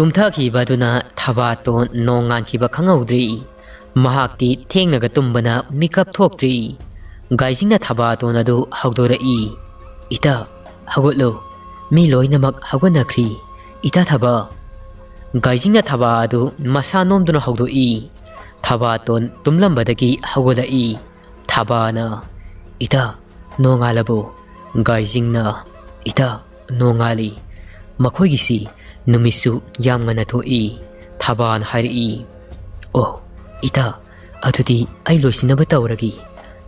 tumthakibaduna Thabaton nongankiba khanghaudri mahakti thengnaga tumbana mikap thokdri Gaizingna Thabaton adu hagdorai ita hagotlo mi loinamak hagonakri ita thaba Gaizingna thaba adu masa nomduna hagdoi Thabaton tumlambadagi hagolai Thabana ita nongalabo Gaizingna ita nongali makhogisi numisu yamngana thoi Thaban hairi oh ita adudi ai loisinaba tawragi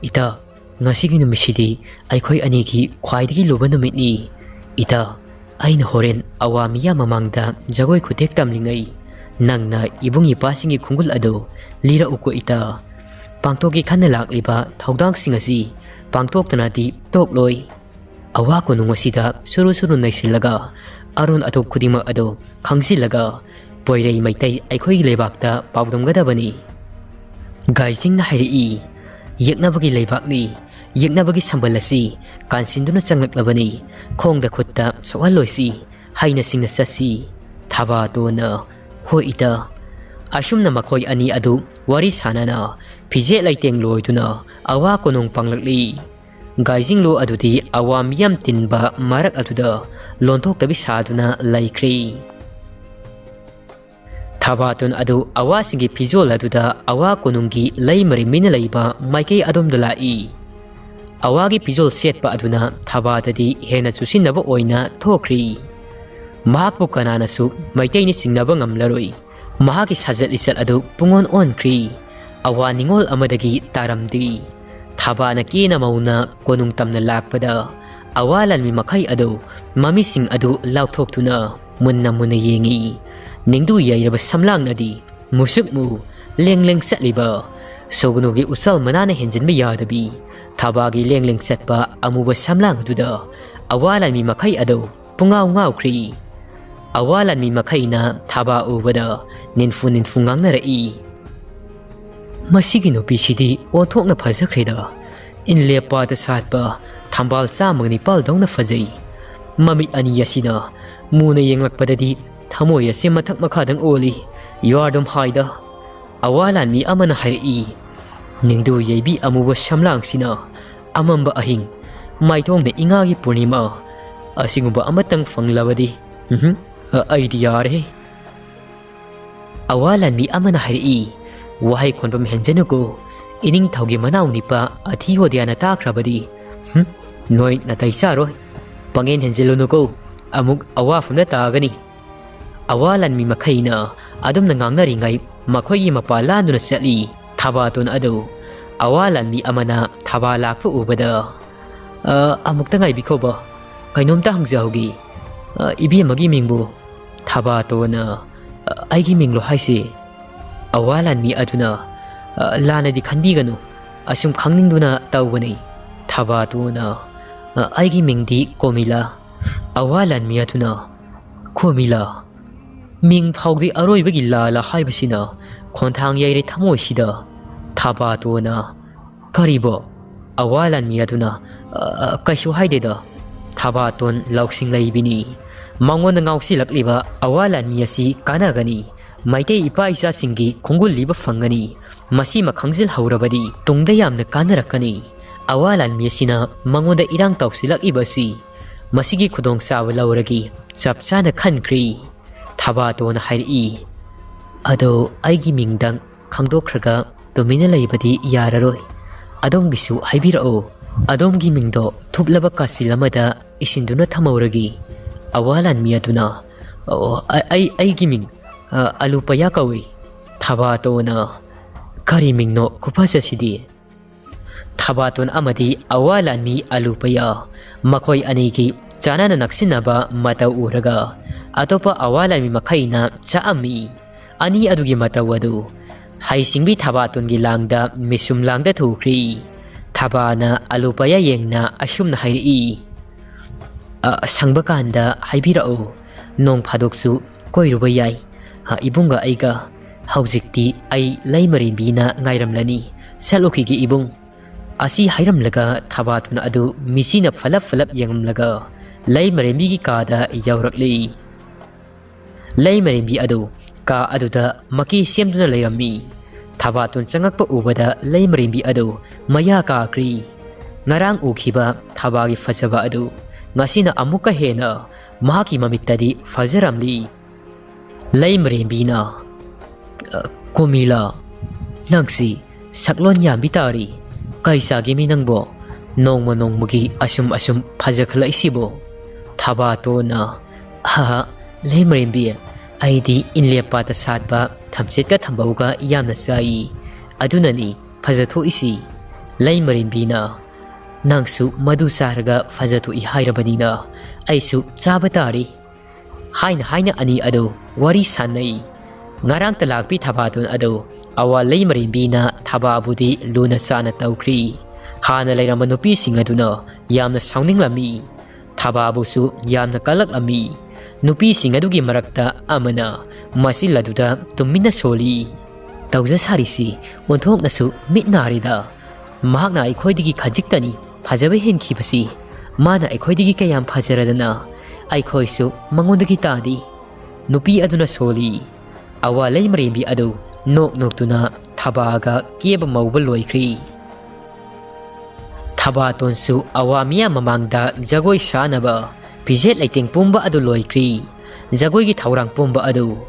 ita ngasigi numisidi aikhoi anigi khwaidagi loba numitni ita aina horen awamiya mamangda jagoi khutek tamlingai nangna ibungi pasingi khungul ado lira uko ita pangtoki khanna lakliba thaudang singasi pangtoktanadi tokloi awa ko nungosida suru suru naisilaga arun atok khudima ado khangsilaga poirei maitai aikhoi lebakta pawdamgadabani Gaizingna hairi yeknabagi leibakni yeknabagi sambalasi kansinduna changlaknabani khongda khutta sohaloisi haina singna sasi Thabatona hoita asumna makhoi ani adu wari sanana phije laiteng loiduna awa konong panglakli Gaizinglu adudi awam yam tinba marak aduda lontok tabi saduna laikri Thabaton adu awa singi pijol aduda awa konungi lay mari mina layba maikei adom dalai awagi pijol setpa aduna Thabatadi hena chusinaba oina thokri mahakpu kananasu maitei ni singnaba ngamlaroi mahaki sajat lisat adu pungon onkri awa ningol amadagi taramdi Thabana kina mauna konung tamna lakpada awalan mi makai adu mamising adu lauthoktuna munna munna yengi ningdu yairaba samlang nadi musukmu lengleng satliba sogunugi usal manana henjinba yadabi Thabagi lengleng satpa amuba samlang aduda awalan mi makai adu pungaw ngawkri awalan mi makai na Thaba ubada ninfu ngangnarai masigi nupisidi onthokna phajakreda inlepada satpa thambal chamagni paldongna phajai mamit ani yasina muna yenglakpadadi thamoi ase mathak makhadang oli yardom haida awalan mi amana hairi ningdu yeibi amuba samlang sina amamba ahing maithongna ingagi purnima asingumba amatang fanglawadi idea re awalan mi amana hairi wahai khonbam henjanugo ining thaugi manau nipa athi hodiana takrabadi noi natai charo pangen henjelunugo amuk awafuna tagani awalan mi makhaina adum na ngangnari ngai makhoi mapa landuna chali Thabaton adu awalan mi amana Thaba lakpu ubada amukta ngai bikhoba kainomta hangjaugi ibi magi mingbu Thabatona aigi minglo haisi awalan mi aduna lanadi khanbiganu asum khangningduna tawbani Thabatona aigi mingdi komila awalan mi aduna komila ming phawdi aroibagi lala haibasina khonthang yaire thamoisida Thabatona karibo awalan mi aduna kaishu haideda Thabaton lauksing laibini mangon ngausi lakliba awalan mi asi kanagani maitei ipa isa singi khongul liba fangani masi makhangzil haurabadi tungda yamna kanarakani awalan mi asina mangonda irang tawsilak ibasi masigi khudong sawa lauragi chapchana khankri Thabaton hairi ado aigi mingdang khangdokhraga domina laibadi yararoi adomgisu haibirao adomgi mingdo thuplaba kasilamada isinduna thamauragi awalan mi aduna aigi ming alupaya kawi Thabatona kari mingno kupasa sidi Thabaton amadi awalan mi alupaya makhoi anigi chanana naksinaba mata uraga atopa awalan mi makhaina chaami ani adugi mata wadu haisingbi Thabaton gi langda misum langda thukri Thabana alupaya yengna asumna hairi sangbakanda haibirao nong phadoksu koiruba yai ibunga aiga haujikti ai laimaribina ngairamlani salokhigi ibung asi hairamlaga Thabaton adu misina falap falap yengamlaga laimaribigi kada yawrakli lei marimbi adu ka aduda maki semduna leirami Thabaton changakpa ubada lei marimbi adu maya ka kri ngarang ukhiba thabagi fajaba adu ngasina amuka hena mahaki mamittadi fajaramli lei marimbi na komila nangsi saklon yambi tari kaisa gimi nangbo nongma nongmagi asum fajakhala isibo Thabaton na ha lei marimbi aidi inlepata satba thamsetka thambauga yamna sai adunani fajatho isi lei marimbi na nangsu madu saraga fajatho I hairabani na aisu chabatari haina ani adu wari sanai ngarang talakpi Thabaton adu awa lei marimbi na thababudi luna chana tawkri hana leirama nupi sing aduna yamna sauninglammi thababusu yamna kalaklami nupi sing adugi marakta amana masil aduda tumina soli tawja sarisi onthoknasu mitnarida mahakna aikhoidigi khajiktani phajaba henkhibasi mana aikhoidigi kayam phajaradana aikhoisu mangondagi tadi nupi aduna soli awa lei marimbi adu noktuna thabaga keba mauba loikri Thabaton su awa miya mamangda jagoi sanaba pijet laiting pumba adu loikri jagoi gi thaurang pumba adu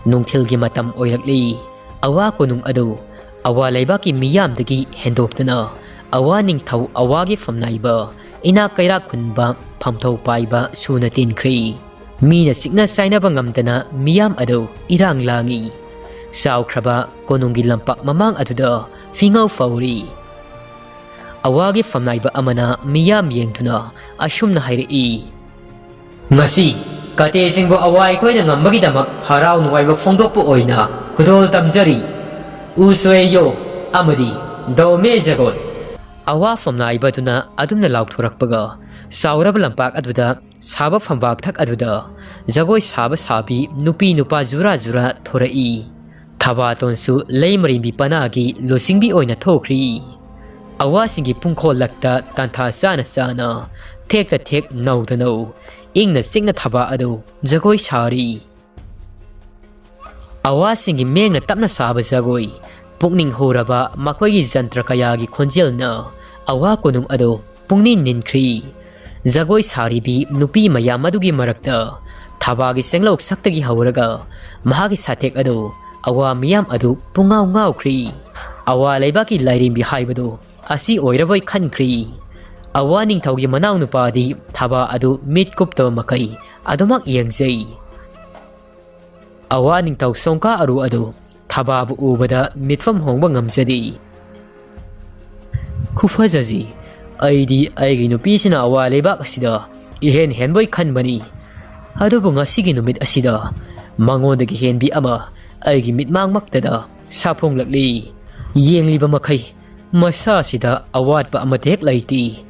nungthil gi matam oirakli awa konung adu awa laibaki miyamdagi hendoptana awa ningthau awa gi famnaiba ina kaira khunba phamthau paiba suna tinkhri mina sikna sainaba ngamdana miyam adu irang langi saukraba konungi lampak mamang aduda fingau fauri awagi famnaiba amana miyam yengtuna asumna hairi ngasi kate singbo awai koina ngambagi damak harau nuwaiba phongdokpo oina khudol tamjari usweyo amadi dawme jagoi awa famnaiba tuna adumna lauthorakpaga sauraba lampak aduda saba phambak thak aduda jagoi saba sabi nupi nupa jura thorai Thabaton su lei marimbi panagi losingbi oina thokri awasingi pungkholakta tantha chana thekta thek naudano ingna singna thaba adu jagoi sari awasingi mengna tapna saba jagoi pukning horaba makoigi jantra kayagi khonjelna awa konung adu pungnin ninkhri jagoi sari bi nupi mayam adugi marakta thabagi senglok saktagi hawraga mahagi sathek adu awa miyam adu pungau ngaukhri awa leibaki lairimbi haibadu asi oirabai khankri awa ningthaugi manau nupadi thaba adu mitkupta makai adumak yengjei awa ningthau songka aru adu thaba bu ubada mitfam hongba ngamjadi khufajaji aidi aigi nupi sina awa leibak asida ihen henboi khanbani adubu ngasigi numit asida mangondagi henbi ama aigi mitmang maktada saphonglakli yengliba makai masa sida awatpa amatek laiti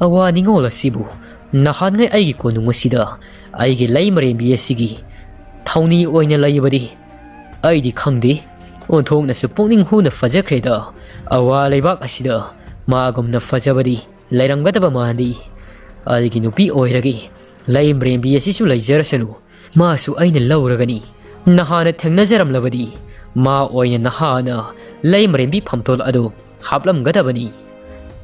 awa ningol asibu nahan ngai aigi konung sida aigi lei marimbi asigi thauni oina laibadi aidi khangdi onthongna su pungning huna fajakreda awa leibak asida magumna fajabadi lairanggadaba mandi aigi nupi oiragi lei marimbi asisu laijarasanu masu aina lauragani nahana thengnajaramlabadi ma oina nahana lei marimbi phamtol adu haplam gadabani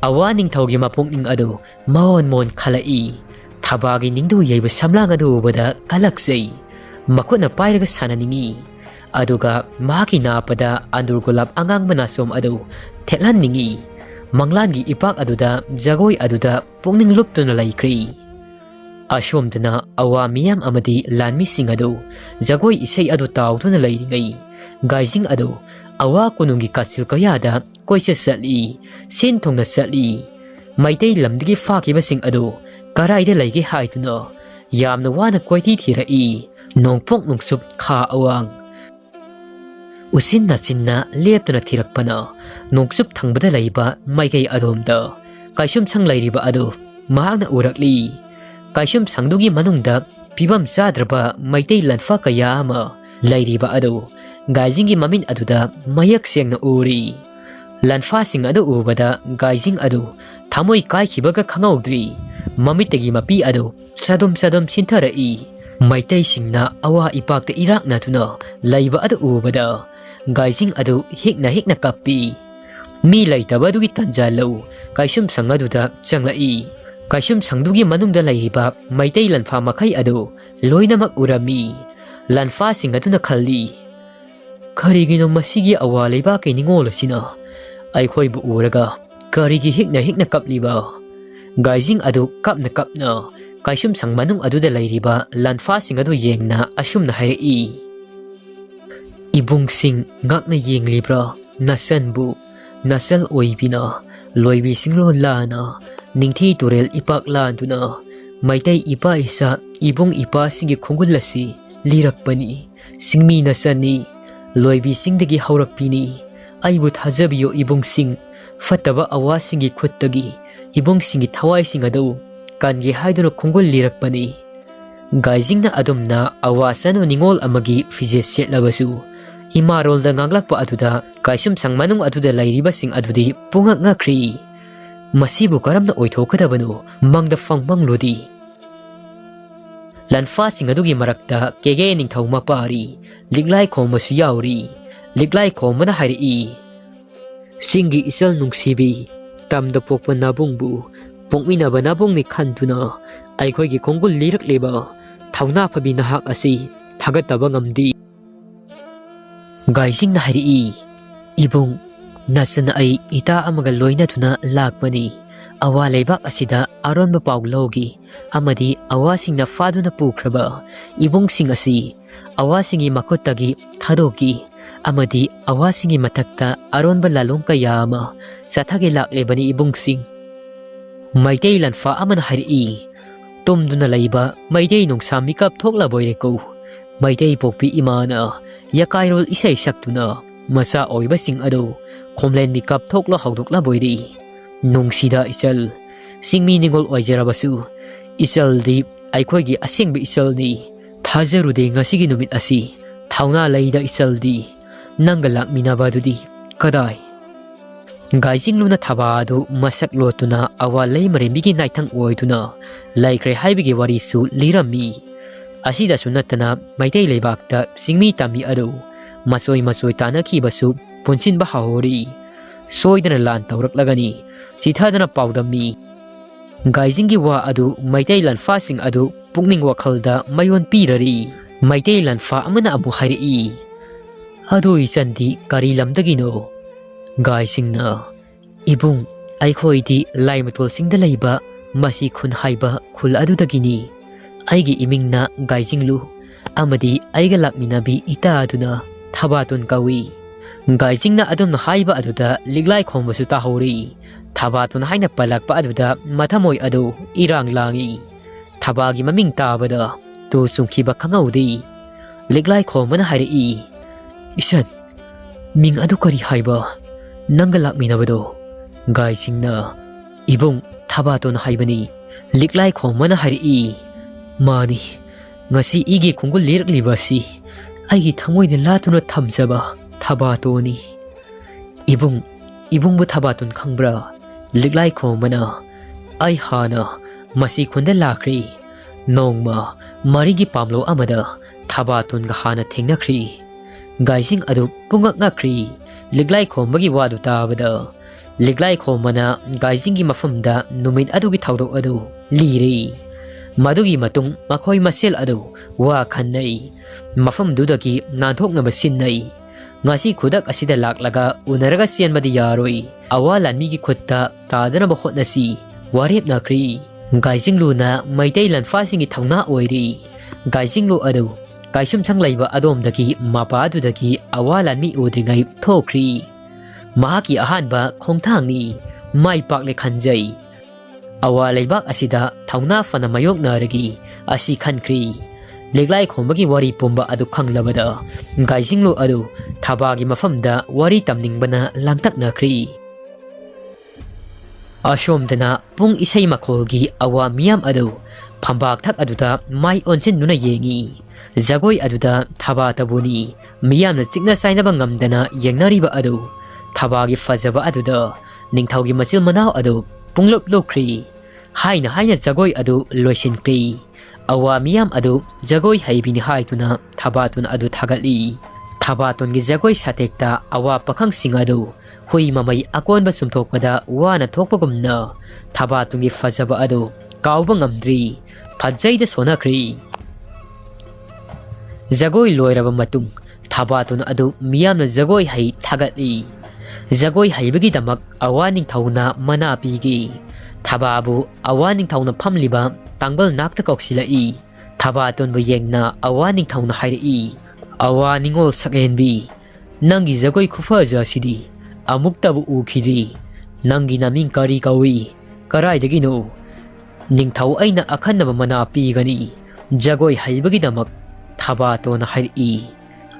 awa ningthaugi mapungning adu mon khalai thabagi ningdu yaiba samlang adu bada kalakjei makuna pairaga sananingi aduga maki napada andurgulap angang manasom adu theklanningi manglangi ipak aduda jagoi aduda pungning luptuna laikri ashomdana awa miyam amadi lanmi singadu jagoi isei adu tautuna lairingai gaizing adu awa kunungi kasil kayada koisa satli sin thongna satli maitei lamdigi fakibasing adu karaida laige haituna yamna wana koiti thirai nongpok nungsup kha awang usinna chinna leptuna thirakpana nongsup thangbada laiba maikei adomda kaisum sang lairiba adu mahakna urakli kaisum sangdugi manungda pibam chadraba maitei lanfa kaya ama lairiba adu Gaizinggi mamin aduda mayak sengna uri lanfa sing adu ubada gaizing adu thamoi kai khibaga khangaudri mamitegi mapi adu sadum sintharai Maitei-singna awa ipakta iraknatuna laiba adu ubada Gaizing adu hikna kapi. Mi laitaba adugi tanja lau kaisum sang aduda changlai. Kaisum sangdugi manungda lairiba Maitei lanfa makai adu loinamak urami. Lanfa sing aduna khalli. Karigino masigi awa laiba kay ningol sina. Aikhoi bu uraga karigi hikna kapliba. Gaizing adu kapna. Kaisum sang manung aduda lairiba lanfa sing adu yengna asumna hairi. Ibung sing ngakna yenglibra nasanbu nasal oibina loibi singlo lana ningthi turel ipak lantuna Maitei ipa isa ibung ipa singi khungulasi lirakpani singmi nasani loibi singdagi haurakpini aibu thajabiyo ibung sing fataba awa singi khuttagi ibung singi thawai singado kangi haiduna khungul lirakpani. Gaizingna adumna awasano ningol amagi fijes setlabasu Imarol da ngaglakpa aduda kaisum sang manung aduda lairiba sing adudi pungak ngakri. Masibu karamna oithokadabanu mangda fangmang lodi. Lanfa sing adugi marakta kege ningthau mapari liglai khomasu yauri liglai khomana hairi. Singi isal nungsibi tamda pokpa nabungbu pongminaba nabungni khantuna aikhoi khongul lirak leba thauna phabi nahak asi thagataba ngamdi. Gaizing na hairi ibung nasana ay ita amaga loina tuna lakpani awa laibak asida aron ba pawlogi amadi awasing na fado na pukraba ibung sing asi awasingi makotagi thadoki amadi awasingi matakta aron ba lallong kayama sathagi laklebani ibung sing. Maitei lanfa amana hairi tumduna laiba Maitei nung samikap thokla boyreko Maitei pokpi imana yakairol isay saktuna masa oiba sing ado khomlen mikap thokla haudokla boiri nung sida isal singmi ningol oijarabasu isal di aikhoigi asengbi isal ni thajarude ngasigi numit asi thauna laida isal di nangalak minabadudi kadai. Gaizinglu na Thabadu masak lotuna awa lay marimbigi naitang oiduna laikre haibigi warisu lirami. Asida sunatana Maitei laibakta singmi tami ado masoi tanakibasu punsin bahahori soidana lan tawraklagani sithadana pawdami. Gaizinggi wa adu Maitei lanfa sing adu pukning wakhalda mayon pirari Maitei lanfa amana amu hairi adu isandi kari lamdagino. Gaizingna ibung aikhoidi laimatol singda laiba masi khun haiba khul adudagini aigi imingna Gaizinglu amadi aiga lakminabi ita aduna Thabaton kawi. Gaizingna adumna haiba aduda liglai khombasu tahori Thabaton haina palakpa aduda mathamoi adu irang langi Thabagi maming tabada tu sungkiba khangaudi liglai khomana hairi isan ming adu kari haiba nangga lakminabado. Gaizingna ibung Thabaton haibani liglai khomana hairi mani ngasi igi khungul lirklibasi aigi thamoina latuna thamjaba Thabatoni. Ibung bu Thabaton khangbra liglai khomana ai hana masi khunda lakri nongma marigi pamlo amada Thabaton ga hana thengnakhri. Gaizing adu pungak ngakri liglai khombagi wadu tabada liglai khomana Gaizinggi mafamda numit adugi thaudok adu liri madugi matung makhoi masel adu wa khannai mafam dudagi nanthoknaba sinnai ngasi khudak asida laklaga unaraga sianmadi yaroi awalan migi khutta tadana bahotnasi warep nakri. Gaizinglu na Maitei lanfa singi thauna oiri Gaizinglu adu kaisum changlaiba adomdagi mapa adudagi awalan mi udringai thokri mahaki ahanba khongthangni mai pakle khanjai awa laibak asida thauna fana mayok naragi asi khankri. Liglai khombagi wari pumba adu khanglabada Gaizinglu adu Thabagi mafamda wari tamningbana langtaknakri. Ashomdana pung isai makholgi awa miyam adu phambak thak aduda mai onchen nuna yengi Zagoi aduda Thabatabuni miyamna chikna sainaba ngamdana yengnariba adu Thabagi fajaba aduda ningthaugi masil manau adu punglop lokri haina zagoi adu loisinkri awa miyam adu jagoi haibini haituna Thabaton adu thagatli. Thabaton gi jagoi satekta awa pakhang sing adu hui mamai akonba sumthokpada wana thokpagumna Thabaton gi fajaba adu kauba ngamdri phajai sonakri. Jagoi loiraba matung Thabaton adu miyamna jagoi hai thagatli. Jagoi haibagi damak awaning thauna mana pigi. Thababu awaning thauna phamliba tangbal nakta koksilai. Thabaton bu yengna awaning thauna hairi. Awaningol sakenbi nangi jagoi khufaja sidi amuktabu ukhiri. Nangi naming kari kawi karaidagi no ningthau aina akhannaba mana pigani. Jagoi haibagi damak Thabaton hairi.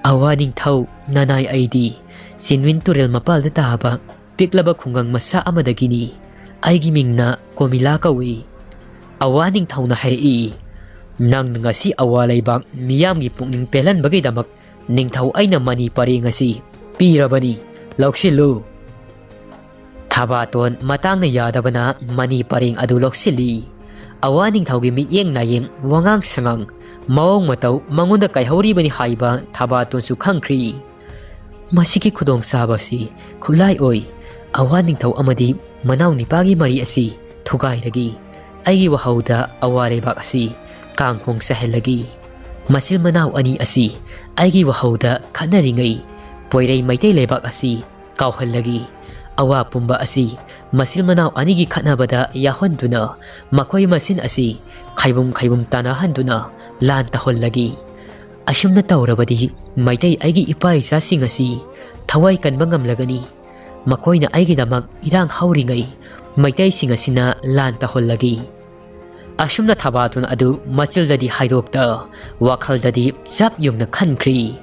Awaning thau nanai aidi sinwin turel mapalda taba piklaba khungang masa amadagini aigi mingna komila kawi. Awaning thau na hairi. Nang ngasi awalaibak miyamgi pukning pelan bagay damak ningthau aina Manipuri ngasi pirabani lauksilu. Thabaton matang na yadabana Manipuri adu lauksili. Awaning thaugi mityeng nayeng wangang sangang maong mataw mangunda kay hauribani haiba Thabaton su khangkri. Masiki khudong sabasi khulai oi awaning thau amadi manaw nipagi mari asi thugai lagi. Aigi wahauda awalaibak asi kangkong sahelagi. Masil manaw ani asi aigi wahauda khanaringai poiray maitay lebak asi kauhallagi. Awa pumba asi masil manaw anigi khanabada yahonduna makoy masin asi khaybum tanahanduna lan tahollagi. Asumna tawrabadi maitay aigi ipay sasing asi thaway kanba ngamlagani. Makoy na aigi damak irang hauringay maitay singasina lan tahollagi. Asumna Thabaton adu machildadi haidokta wakaldadi chap yungna khankri.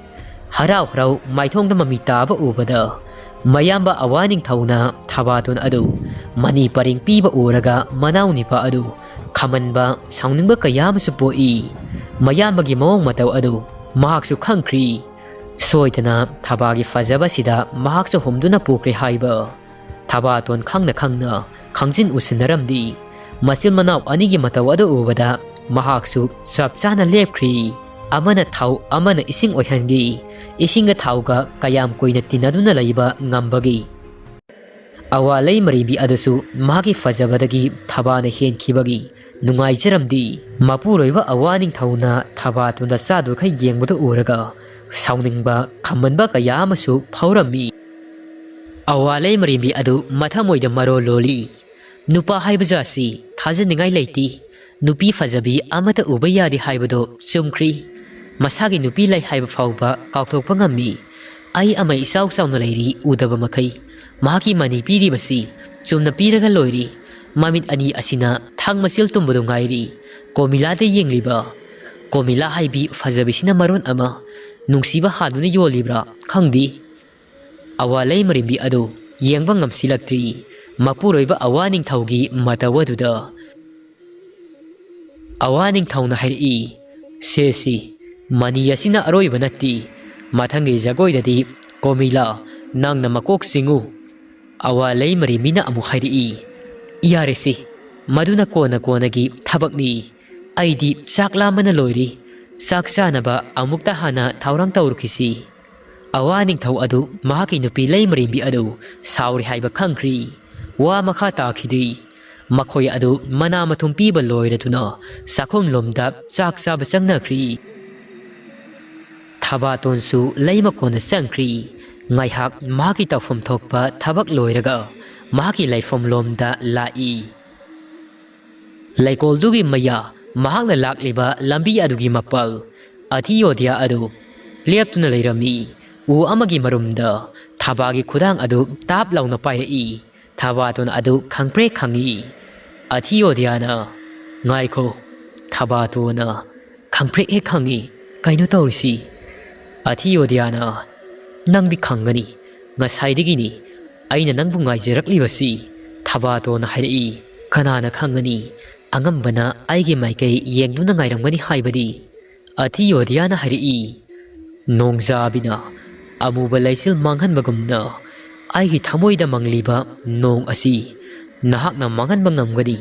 Harau maithongda mamitaba ubada mayamba awaning thauna Thabaton adu Manipuri piba uraga manaw nipa adu khamanba sauningba kayamasu poi. Mayambagi mawong mataw adu mahaksu khangkri. Soitana Thabagi fajaba sida mahaksu humduna pokre haiba. Thabaton khangna khangjin usinaramdi. Masil manaw anigi mataw adu ubada mahaksu chap chana lepkri. Amana thau amana ising oihangi. Isinga thauga kayam koina tinaduna laiba ngambagi. Awalay maribi adusu magi fajabadagi Thabana henkibagi nungaijaramdi. Mapuroiba awaning thauna Thabatunda sadu kay yengbuda uraga sauningba khamanba kayamasu phaurammi. Awalay maribi adu mathamoida maro loli. Nupa haibajasi thajaningai leiti. Nupi fajabi amata uba yadi haibado chumkri. Masagi nupi lai haiba fauba kauthokpa ngammi. Ai amai isaw sauna leiri udaba makai. Mahaki mani piri basi chumna piraga loiri. Mamit ani asina thang masil tumbado ngairi. Komila de yengliba. Komila haibi fajabisina maron ama. Nungsiba haduna yolibra khangdi. Awalay marimbi ado yengba ngamsilaktri. Mapuroiba awaning thaugi matawaduda. Awaning thauna hairi. Sesi mani asina aroiba natti. Mathangi jagoidadi komila nangna makok singu. Awalay marimina amu hairi. Iyaresi maduna konagi thabakni. Aidi saklamana loiri. Saksanaba amukta hana thaurang taurukisi. Awaning thau adu mahaki nupi lay marimbi adu sauri haiba khangkri. Wa makha takhidri. Makoy adu mana matumpiba loiratuna sakhum lomda chak saba changnakri. Thabaton su layma kona changkri. Ngaihak mahaki tawfam thokpa thabak loiraga mahaki laifam lomda lai. Laikoldugi maya mahakna lakliba lambi adugi mapal atiyodya adu leptuna leirami. U amagi marumda Thabagi khudang adu tap launa pairai. Thabaton adu khangpre khangi. Atiyodiana ngaiko Thabatona khangpre he khangi kaino tawrisi. Atiyodiana nangdi khangani ngasaidigini aina nangbu ngaijarakliwasi. Thabatona hairi kanana khangani angambana aigi maikai yengduna ngairangmani haibadi. Atiyodiana hairi nongjabina amuba laisil manghanbagumna aigi thamoida mangliba nong asi nahakna manghanba ngamgani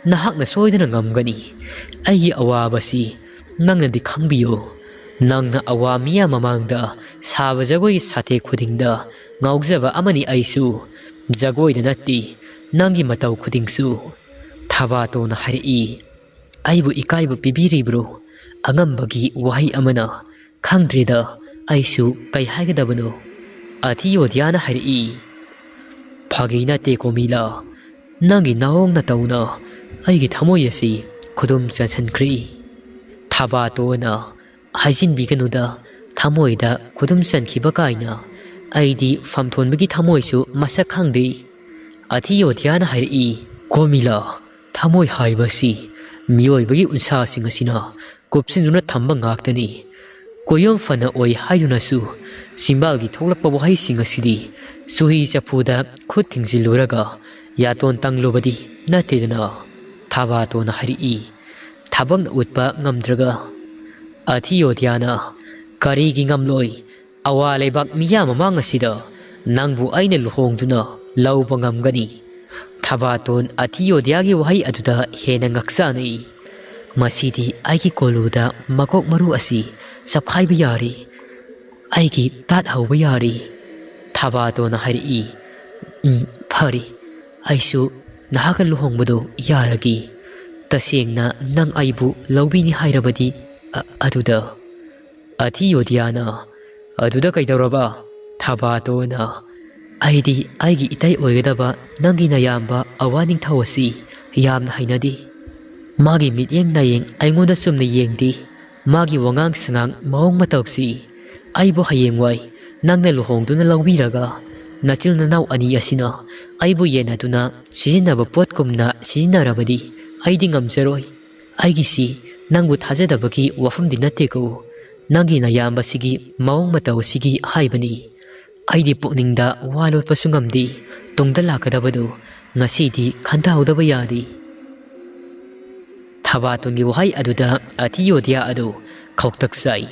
nahakna soidana ngamgani ai awabasi nangna di khangbiyo nangna awamiya mamangda saba jagoi sate khudingda ngaujaba amani aisu jagoi da natti nangi matau khudingsu Thabaton na hari aibu ikaibu pibiribro angambagi wahi amana khangdrida aisu kai haigadabano Atiyodiana hari phagina te komila nangi naong na tauna aigi thamoy asi khudum chanchankri Thabatona haijin biganuda thamoyda khudum chankhiba kaina aidi famthonbagi thamoysu masak khangdi Atiyodiana hari komila thamoy haibasi miyoibagi unsa singasina kopsinuna thamba ngaktani koyom fana oi haiduna-su simbalgi tholakpa wahai singasidi suhi chapuda khut thingziluraga yaton tanglobadi natedana Thabatona hari thabang utpa ngamdraga Atiyodiana karigi ngamloi awa leibak miya mamang asida nangbu aina luhongduna lauba ngamgani Thabaton Atiyodiagi wahai aduda hena ngaksani masidi aigi koluda makok maru asi sapkhaiba yari aigi tat hauba yari Thabatona hari phari aisu nahaka luhongbado yaragi tasengna nang aibu lawbini hairabadi aduda Atiyodiana aduda kaidawraba Thabatona aigi itai oigadaba nangi nayamba awaning thawasi yamna hainadi magi mityeng nayeng aingoda sumna yengdi magi wangang sangang maong matawsi aibu hayengwai nangna luhongduna lawbiraga nachil nanaw ani asina aibu yenaduna sijinaba potkumna sijinarabadi aidi ngamjaroi aigisi nangbu thajadabagi wafumdi nateko nangi nayamba sigi maong matawsigi haibani aidi pukningda walot pasungamdi tungda lakadabadu ngasidi khantahudaba yadi Thabatongi wahai aduda Atiyodia adu khawtaksai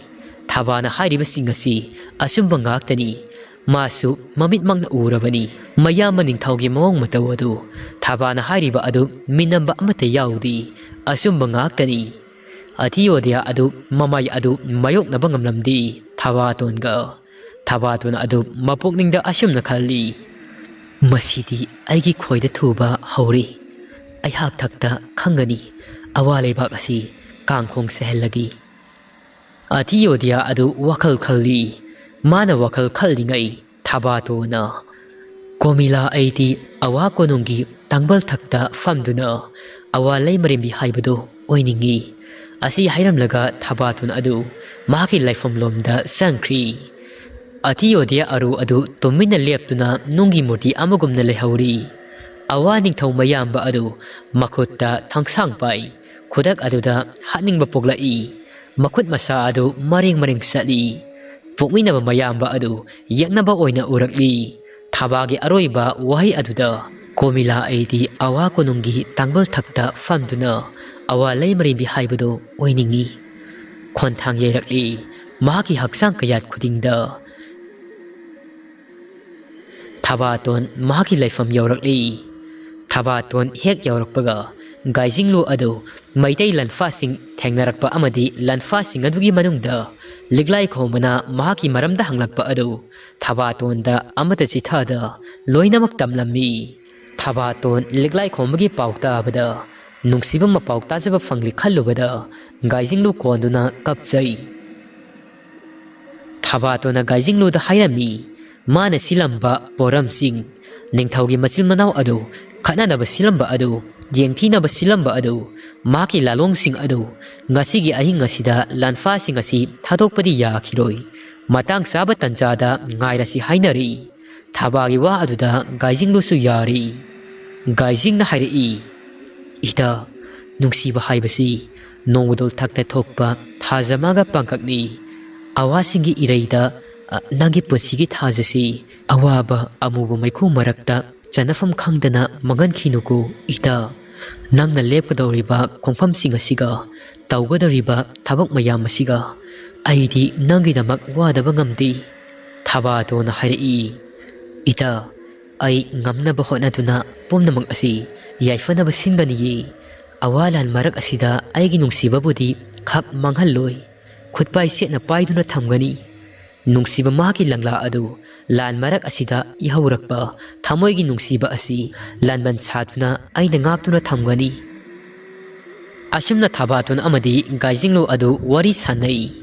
Thabana hairiba singasi asumba ngaktani masu mamit mangna urabani mayama ningthaugi mawong mataw adu Thabana hairiba adu minamba amata yaudi asumba ngaktani Atiyodia adu mamay adu mayoknaba ngamlamdi Thabaton adu mapukningda asumna khalli masidi aigi khoida thuba hauri aihak thakta khangani awaleibak asi kangkhong sehellagi Atiyodia adu wakal khalli mana wakal khallingai Thabatona komila aidi awa konungi tangbal thakta famduna awa leimarimbi haibado oiningi asi hairamlaga Thabaton adu maki laifam lomda sangkri Atiyodia aru adu tumina leptuna nungi murti amagumna lehauri awa ningthau mayamba adu makhutta thangsang pai khudak aduda hatningba poglai makhut masa adu maring sali pukminaba mayamba adu yaknaba oina urakli thabagi aroiba wahi aduda komila aidi awa konungi tangbal thakta famduna awa leimari bi haibado oiningi khonthang yerakli mahaki haksang kayat khudingda Thabaton mahaki laifam yaurakli Thabaton hek yaurakpaga Gaizinglu adu maitai lanfasing thengnarakpa amadi lanfasing adugi manungda liglai khomana mahaki maramda hanglakpa adu Thabatonda amata chithada loinamak tamlammi Thabaton liglai khombagi paukta abada nungsiba mapaukta jaba fangli khallubada Gaizinglu konduna kapjai Thabatona Gaizinglu da hairami mana silamba poramsing ningthaugi machil manaw adu khananaba silamba adu yengthinaba silamba adu maki lallong sing adu ngasigi ahing ngasida lanfa sing asi thadokpadi yakhiroi matang saba tanjada ngairasi hainari thabagi wa aduda Gaizinglu su yari Gaizing na hari ida nungsiba haibasi nongudol thakta thokpa thajamaga pangkakni awasingi iraida nangi punsigi thajasi awaba amubu maikhu marakta chanafam khangdana magan khinuko ida nangna lepkadawriba khongpham singasiga tawgadariba thabak mayam asiga aidi nangi damak wadaba ngamdi Thabatona hari ida ai ngamnaba honaduna pumnamang asi yaifanaba singani awalan marak asida aigi nungsiba budi khak manghalloi khutpai setna paiduna thamgani nungsiba maki langla adu lan marak asida ihaurakpa thamoigi nungsiba asi lanban chatuna aina ngaktuna thamgani asumna Thabaton amadi Gaizinglu adu wari sanai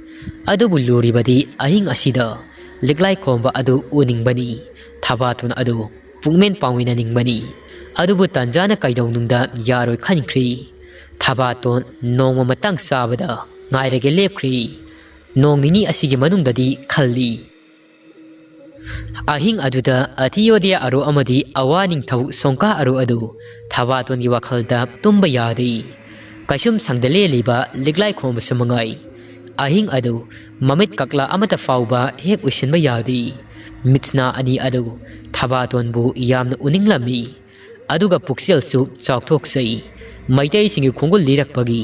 adu buluri badi ahing asida liglai komba adu uningbani Thabaton adu pungmen pawina ningbani adu bu tanjana kaidonungda yaroi khankri Thabaton nongma matang sabada ngairege lepkri nong nini asigi manungdadi khalli ahing aduda atiyodya aru amadi awaning thau songka aru adu Thabaton gi wakhalda tumba yadi kaisum sangdale liba liglai khom sumangai ahing adu mamit kakla amata fauba hek usinba yadi mitna ani adu Thabaton bu yamna uninglami aduga puksel su chakthok sei maitai singi khongul lirakpagi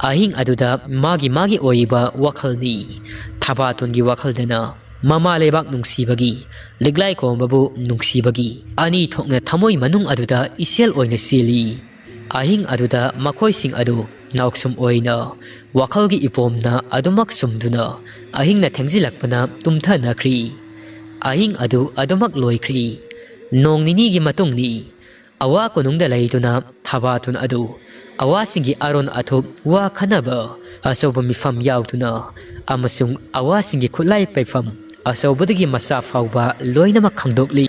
ahing aduda magi oiba wakhalni Thabaton gi wakhaldana mama lebak nungsibagi liglai khombabu nungsibagi ani thokna thamoi manung aduda isel oina sili ahing aduda makhoi sing adu nauksum oina wakhalgi ipomna adumak sumduna ahing na thengzilakpana tumthana khri ahing adu adumak loikri nong nini gi matungni awa konungda laituna Thabaton adu awa singi aron athup wa khanaba asoba mifam yautuna amasung awa singi khulai paifam asobadagi masa fauba loinama khangdokli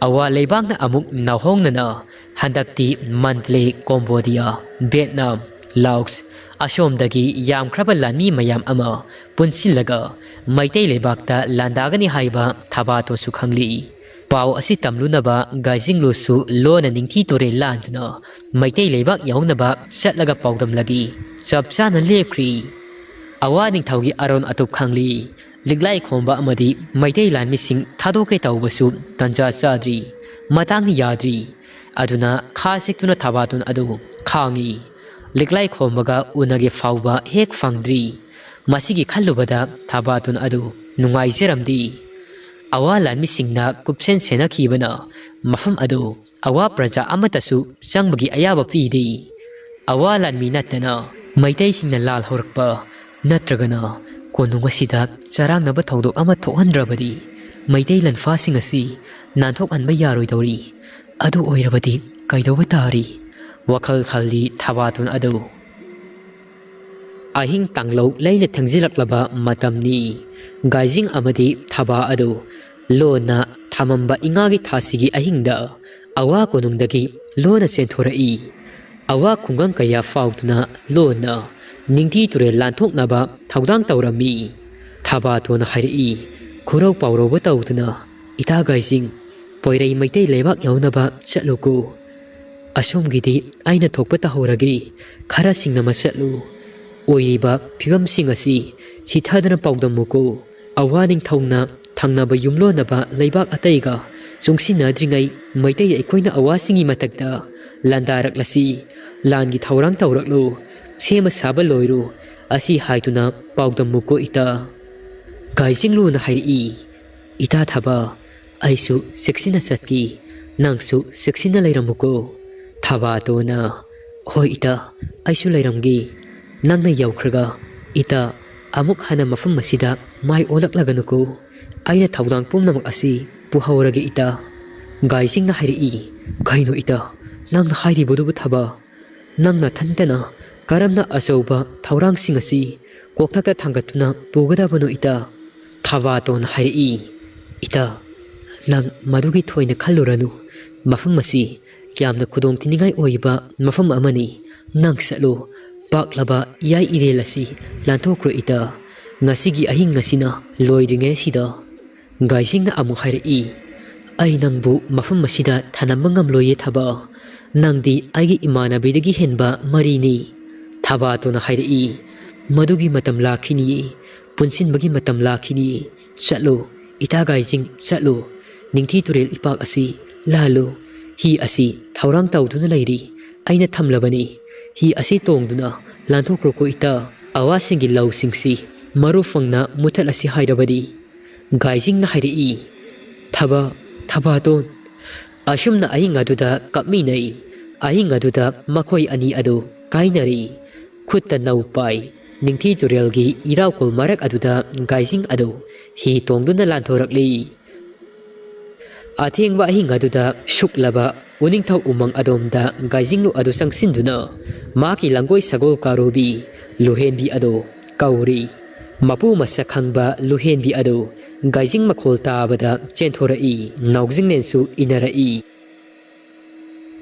awa leibangna amuk nawhongnana handakti Mandalay Cambodia Vietnam Laos asomdagi yamkhraba lanmi mayam ama punsillaga maitai lebakta landagani haiba Thabaton su khangli pau asi tamlunaba Gaizinglu su lona ningthi tore landuna maitai lebak yaunaba satlaga paudam lagi chapchana lepkri awa ningthaugi aron atup khangli liglai khomba amadi maitai lanmi sing thadoke taubasu tanja chadri matangni yadri aduna khasektuna Thabaton adu khangi liglai khombaga unage fauba hek fangdri masigi khallubada Thabaton adu nungai jeramdi awa lanmi singna kupsen sena khibana mafam adu awa praja amatasu changbagi ayaba pidi awa lanmi natana maitai singna lal horakpa natragana konungasida charangnaba thodok ama thokhandrabadi maitai lanfa singasi nanthok anba yaroi dori adu oirabadi kaidoba tari wakhal khalli Thabaton adu ahing tanglo leile thengjilaklaba matamni Gaizing amadi Thaba adu lona thamamba ingagi thasigi ahingda awa konungdagi lona senthorei awa khungang kaya fautuna lona ningthi ture lanthoknaba thaudang taurami Thabaton hairi khurau pawroba tautuna ita Gaizing poirei maitai lebak yaunaba chatluku asomgidi aina thokpa tahoragi khara singnama chatlu oiba phibam singasi sithadana paudammuko awaning thongna thangnaba yumlonaba leibak ataiga chungsinadringai maitai aikoina awasingi matakta landaraklasi langi thaurang tauraklu sema saba loiru asi haituna paudammuko ita Gaizinglu na hairi ita Thaba aisu seksina satki nangsu seksina leiramuko Thabatona hoi ita aisu leiramgi nangna yaukhraga ita amuk hana mafam masida mai olaklaganuko aina thaudang pumnamak asi puhaurage ita Gaizing na hairi kaino ita nangna hairi bodu Thaba nangna thantana karamna asoba thaurang singasi kokthakta thangatuna pugadabano ita Thabaton hairi ita nang madugi thoina khalluranu mafam masi yamna khudong tiningai oiba mafam amani nang salo paklaba yai irelasi lanthokro ita ngasigi ahing ngasina loidringe sida Gaizing na amu hairi ai nangbu mafam masida thanamangam loye Thaba nangdi aigi imanabidagi henba marini Thabaton hairi madugi matam lakhini punsinbagi matam lakhini chatlo ita Gaizing chatlo ningthi turel ipak asi lalo hi asi thaurang tauduna leiri aina thamlabani hi asi tongduna lanthokro ko ita awasingi law singsi marufangna muthal asi hairabadi Gaizing na hairi Thaba Thabaton asumna ainga duda kapmi nei ahing aduda makhoi ani adu kainari khutta nau pai ningthi turel gi irau kol marak aduda gaising adu hi tongduna lanthorakli athengwa ahing aduda shuklaba uningthau umang adomda gaizinglu adu sangsinduna maki langoi sagol karobi luhenbi adu kauri mapu masakhangba luhenbi adu gaizing makhol tabada chenthora-i naugzinglensu inara-i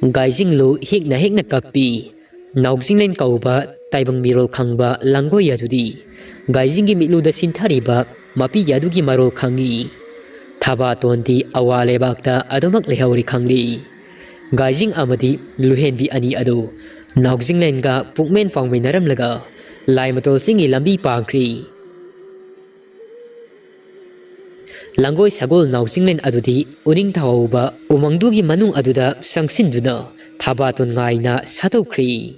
Gaizinglu hekna kapi naugzinglen kauba taibang mirol khangba langoi adudi Gaizingi mitluda sinthariba mapi yadugi marol khangi Thabaton di awale bakta adomak lehauri khangli Gaizing amadi luhenbi ani adu naugzinglen ga pukmen pangminaram laga laimatol singi lambi pangkri Langoi sagol naugzinglen adudi uning thawba umangdugi manung aduda sangsinduna Thabaton ngaina satokri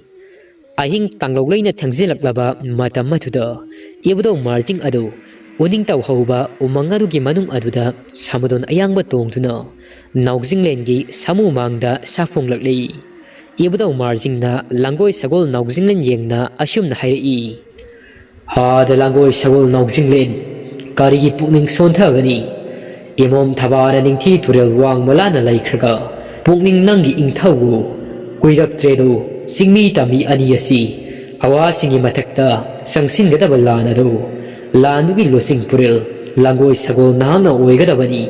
ahing tanglogleina thangjilaklaba matam mathuda ibudo marjing adu uning tawhauba umangadugi manung aduda samadon ayangba tongduna naugzinglen gi samu mangda saphonglakli ibudo marjingna langoi sagol naugzinglen yengna asumna hairi ha da langoi sagol naugzinglen karigi pukning sonthagani imom thabana ningthi turel wang malana laikhraga pukning nangi ingthawu kuirak tredo singmi tami ani asi awa singi mathakta sangsingadaba lanado lanugi losing purel langoi sagol nahangna oigadabani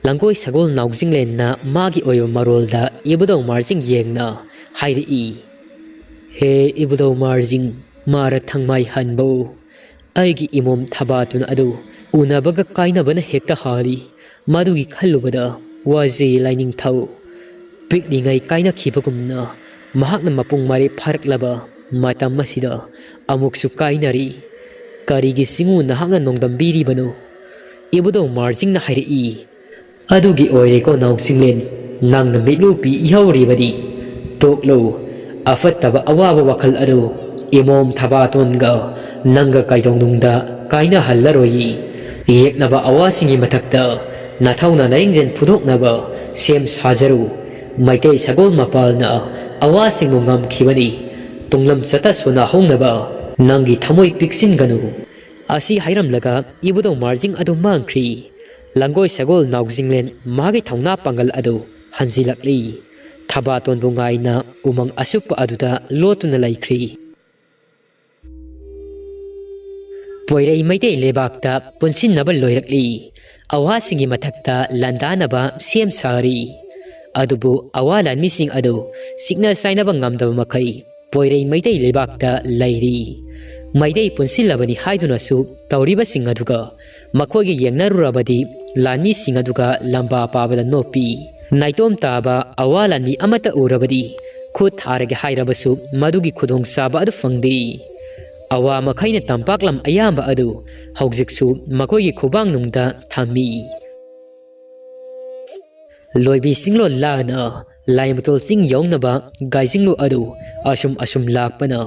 langoi sagol naugzinglen na magi oyo marolda ibudau marjing yengna hairi he ibudau marjing mara thangmai hanbo aigi imom Thabaton adu unabaga kainabana hekta hari madugi khallubada waje lining thau pikningai kaina khibagumna mahakna mapung mari pharaklaba matam masida amuksu kainari karigi singu nahangna nongdambiri banu ibudo marjing na hairi adugi oire ko naugzinglen nangna mitlu pi ihawri badi toklo afattaba awaba wakhal adu imom Thabaton ga nanga kaidongnungda kaina hallaroi yeknaba awasingi mathakta nathawna naingjen phudoknaba sem sajaru maitei sagol mapalna awasingmu ngamkhibani tunglam chata sona hongnaba nangi thamoi piksinganu asi hairamlaga ibudo marjing adu mangkhri langoi sagol naugzinglen magi thawna pangal adu hanjilakli Thabaton bungaina umang asupa aduda lotuna laikhri Poirei maitei lebakta punsinnaba loirakli awasingi mathakta landanaba sem sari adubu awalan mising adu signal sainaba ngamdaba makai poirei maitei lebakta lairi maitei punsillabani haiduna su tauriba singaduga makogi yengnarurabadi lanmi singaduga lamba pabada nopi naitom taba awalan mi amata urabadi khut tharage hairabasu madugi khudong saba adu fangdi awa makhaina tampaklam ayamba adu haujiksu makogi khubang nungda thami loibi singlo lana laimatol sing yongnaba gaizinglu adu asum lakpana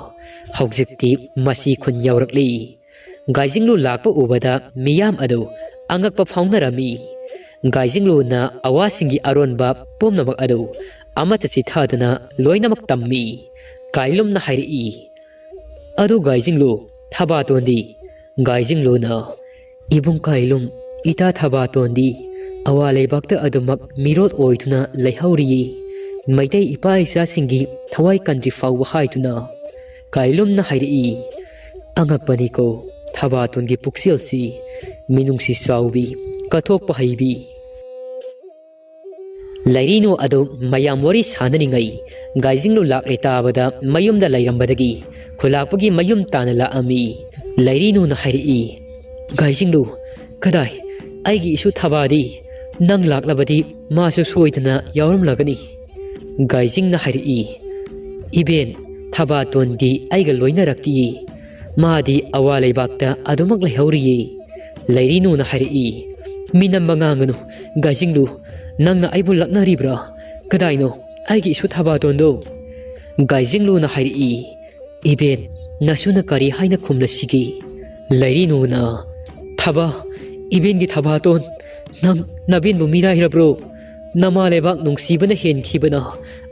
haujikti masi khun yawrakli gaizinglu lakpa ubada miyam adu angakpa phaungnarami gaizinglu na awasingi aronba pomnamak adu amata chithadana loinamak tammi kailumna hairi adu Gaizinglu Thabaton di Gaizinglu na ibung kailum ita Thabaton di awale bakta adumak mirot oituna lehauri maitei ipa isa singi thawai country faw haituna kailum na hairi angapani ko Thabaton gi puksil si minung si saubi kathok pahaibi lairino adu mayam wari sanaringai Gaizinglu lakle tabada mayumda lairambadagi khulakpagi mayum tana la ami lairinu na hairi Gaizinglu kadai aigi isu thabadi nang laklabadi masu soidana yawram lagani Gaizing na hairi iben Thabaton di aiga loina rakti madi awalai bakta adumak lehauri lairinu na hairi minam manganganu Gaizinglu nangna aibu laknaribra kadaino aigi isu Thabaton do Gaizinglu na hairi iben nasuna kari haina khumla sigi lairinu na thaba iben gi Thabaton nang nabin bu mira hirabro Nama lebak nungsibana henkibana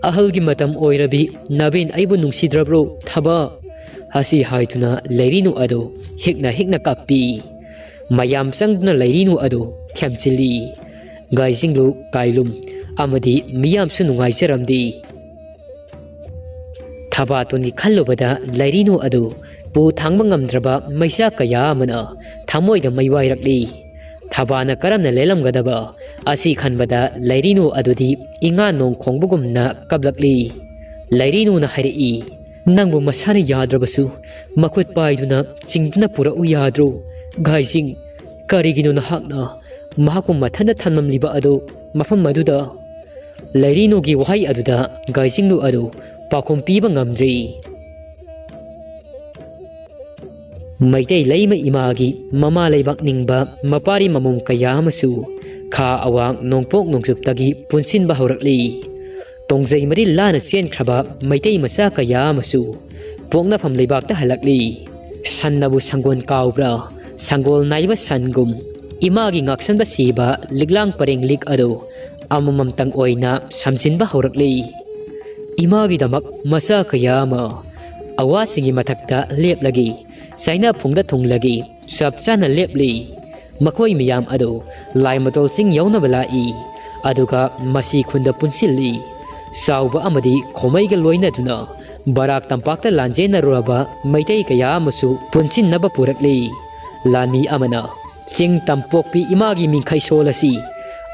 ahalgi matam oirabi nabin aibu nungsidrabro thaba hasi haituna leirinu ado hikna kapi mayam sangduna leirinu ado khamchili gaizinglu kailum amadi miyam su nungaijaramdi Thabaton gi khallobada leirinu ado pu thangba ngamdraba maisa kaya amana thamoida maiwairakli Thabana karamna lelamgadaba asi khanbada leirinu adudi inga nong khongbugumna kablakli leirinu na hairi nangbu masana yadrabasu makut paiduna chingduna pura u yadro gaijing karigino na hakna mahaku mathana thanmamliba ado mafam maduda leirinu gi wahai aduda gaijinglu ado pakhom piba ngamdri Maitai leima imagi mama leibak ningba mapari mamum kaya masu kha awang nongpok nongsup-tagi punsinba haurakli tongjai mari lana chen khraba maitai masa kaya masu pokna pham leibakta halakli sannabu sangon kaubra sangol naiba sangum imagi ngaksanba siba liglang pareng lik ado amamam tang oina samjinba haurakli imagi damak masa kaya ma awasingi mathakta leplagi Saina phungda thunglagi sabchana lepli makhoi miyam ado laimatol sing yauna balai aduga masi khunda punsilli sauba amadi khomaiga loina duna barak tampakta lanjena ruraba maitai kaya masu punchin naba purakli lami amana sing tampokpi imagi mingkhai solasi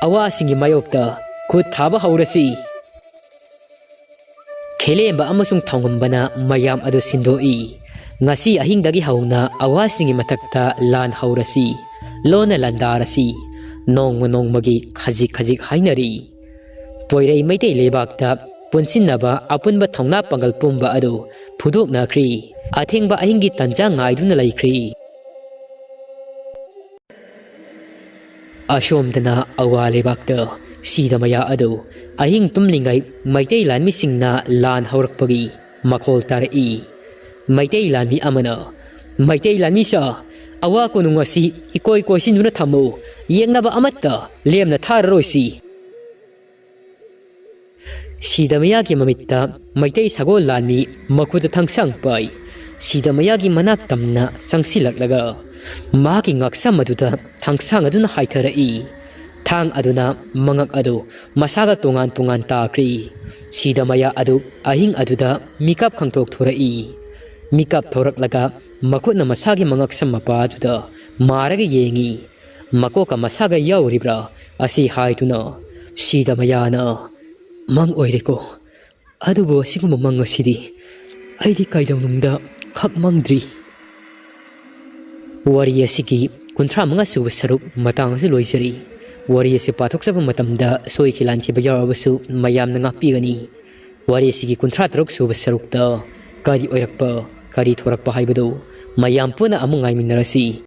awa singi mayokta khut thaba haurasi khelemba amasung thongumbana mayam ado sindoi ngasi ahingdagi hauna awasingi matakta lan haurasi lona landarasi nongmagi khajik hainari poirei maitai lebakta punsinnaba apunba thongna pangal pumba ado phudok nakhri athengba ahingi tanja ngaiduna laikri ashomdana awa lebakta sidamaya ado ahing tumlingai maitai lanmi singna lan haurakpagi makhol tarai Maitai lami amana Maitai lami sa awa ko nungasi ikoi koisin duna thamo yengnaba amatta lemna tharroisi Sidamaya gi mamitta Maitai sagol lami makuda thangsang pai Sidamaya gi manak tamna sangsilaklaga maki ngaksam aduda thangsang aduna haitharai thang aduna mangak adu masaga tongan takri Sidamaya adu ahing aduda mikap khangtok thorai Mikap thorak laga makut na masagi mangak samapa aduda maraga yengi makoka masaga yauribra asi haituna sidamaya na mang oireko adubo siguma mangasidi aidi kaidawnungda khak mangdri wari asigi kunthra manga suba saruk matang asi loisari wari asi pathok saba matamda soi khilan thiba yarabasu mayamna ngakpigani wari asigi kunthra taruk suba sarukta kari oirakpa kari thorakpa haibado mayam puna amung ngaiminarasi